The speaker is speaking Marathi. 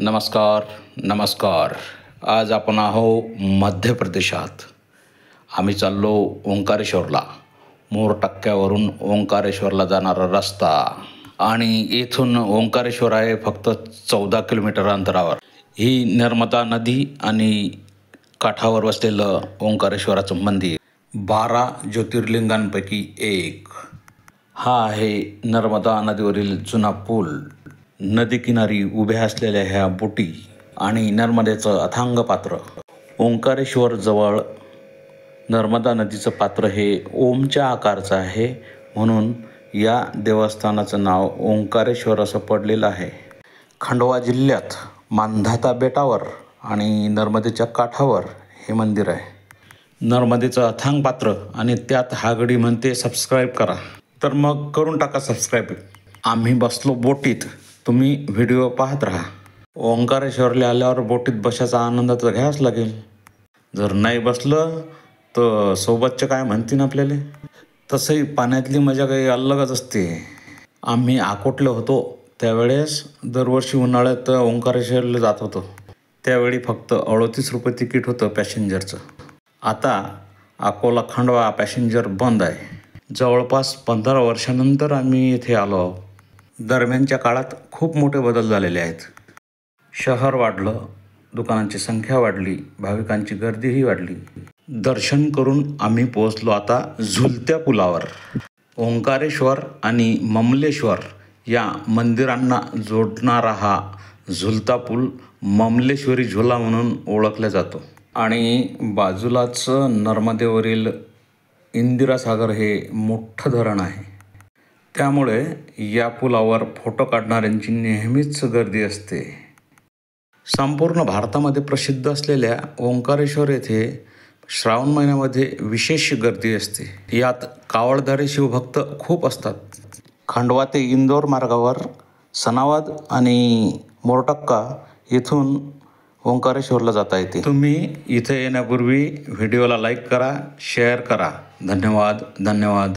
नमस्कार नमस्कार. आज आपण आहो मध्य प्रदेशात. आम्ही चाललो ओंकारेश्वरला. मोर टक्क्यावरून ओंकारेश्वरला जाणारा रस्ता आणि येथून ओंकारेश्वर आहे फक्त 14 किलोमीटर अंतरावर. ही नर्मदा नदी आणि काठावर वसलेलं ओंकारेश्वराचं मंदिर 12 ज्योतिर्लिंगांपैकी एक. हा आहे नर्मदा नदीवरील जुना पूल. नदीकिनारी उभ्या असलेल्या ह्या बोटी आणि नर्मदेचं अथांग पात्र. ओंकारेश्वर जवळ नर्मदा नदीचं पात्र हे ओमच्या आकारचं आहे, म्हणून या देवस्थानाचं नाव ओंकारेश्वर असं पडलेलं आहे. खंडवा जिल्ह्यात मांधाता बेटावर आणि नर्मदेच्या काठावर हे मंदिर आहे. नर्मदेचं अथांग पात्र आणि त्यात हा गडी म्हणते सबस्क्राईब करा. तर मग करून टाका सबस्क्राईब. आम्ही बसलो बोटीत. तुम्ही व्हिडिओ पाहत राहा. ओंकारेश्वरला आल्यावर बोटीत बसायचा आनंद तर घ्यावाच लागेल. जर नाही बसलं तर सोबतचे काय म्हणतील आपल्याला. तसंही पाण्यातली मजा काही अलगच असते. आम्ही अकोटले होतो त्यावेळेस दरवर्षी उन्हाळ्यात ओंकारेश्वरला जात होतो. त्यावेळी फक्त 38 रुपये तिकीट होतं पॅसेंजरचं. आता अकोला खंडवा पॅसेंजर बंद आहे. जवळपास 15 वर्षानंतर आम्ही इथे आलो आहोत. दरम्यानच्या काळात खूप मोठे बदल झालेले आहेत. शहर वाढलं, दुकानांची संख्या वाढली, भाविकांची गर्दीही वाढली. दर्शन करून आम्ही पोहोचलो आता झुलत्या पुलावर. ओंकारेश्वर आणि ममलेश्वर या मंदिरांना जोडणारा हा झुलता पूल ममलेश्वरी झुला म्हणून ओळखला जातो. आणि बाजूलाच नर्मदेवरील इंदिरासागर हे मोठं धरण आहे. त्यामुळे या पुलावर फोटो काढणाऱ्यांची नेहमीच गर्दी असते. संपूर्ण भारतामध्ये प्रसिद्ध असलेल्या ओंकारेश्वर येथे श्रावण महिन्यामध्ये विशेष गर्दी असते. यात कावळधारी शिवभक्त खूप असतात. खंडवा ते इंदोर मार्गावर सनावद आणि मोरटक्का येथून ओंकारेश्वरला जाता येते. तुम्ही इथे येण्यापूर्वी व्हिडिओला लाईक करा, शेअर करा. धन्यवाद.